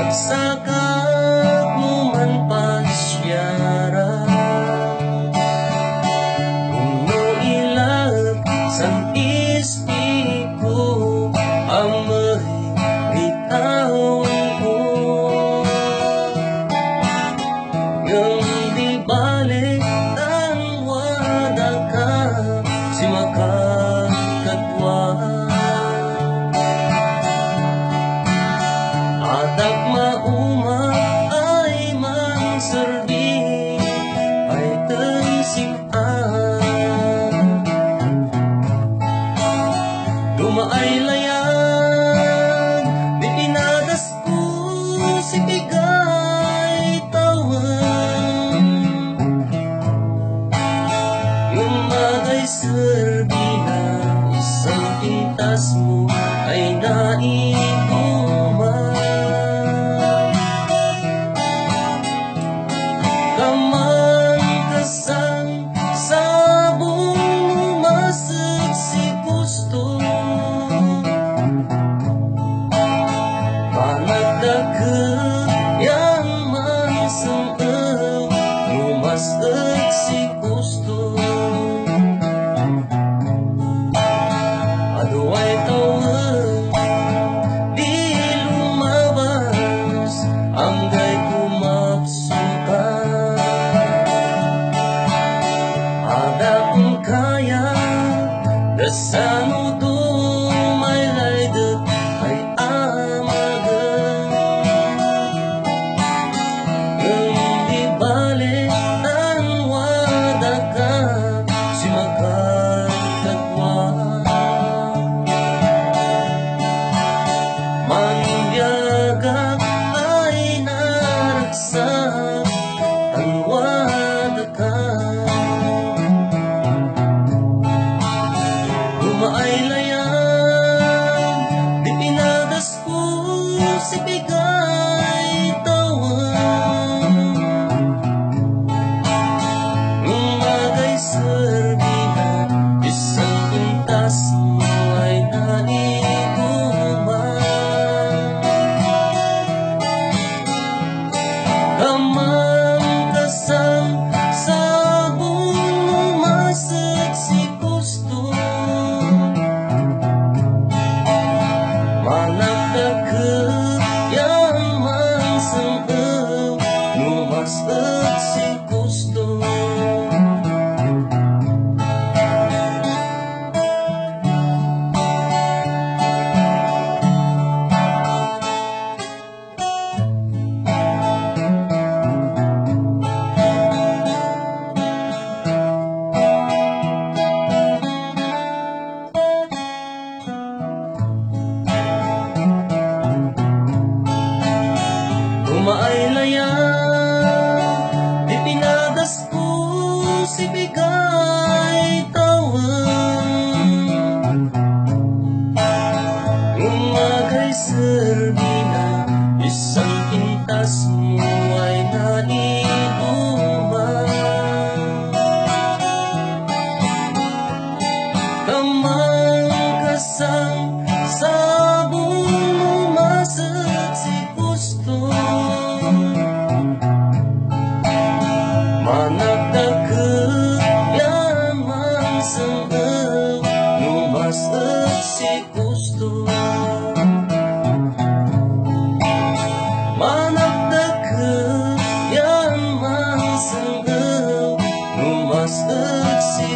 Pagsakak mo man pasyara, kuno ilag sang istiku amay bitawan ko. Yung di balik ang wada ka si makakatwa. Adak mauma ay manserbi ay tensipan. Dumaay layag di pinadas ko si bigay tawan. Yung magay serbi na isang pintas mo ay naikuman. Kamang kasang sabong masag si gusto, panagdagat yang mansang lumasag si gusto. Aduay tawag di lumabas ang gay kumapsukan. Ada kung kaya dasano may laydet ay amagan. Yung di balik ang wada ka si magkakatwa. Mangyagak ay naragsak ang wada ka. Dumaay layang di pinadas ko si bigay tawan. Nung magay serbi na isang pintas mo ay naikuman. Kamang kasang sabong masag si gusto, managdagat yang mansang lumasag si gusto. Dumaay layang di pinadas ko si bigay tawan. Yung magay serbi na isang pintas mo ay naikuman. Kamang kasang sabong masag si gusto, managdagat yang mansang lumasag si gusto. Managdagat yang mansang lumasag si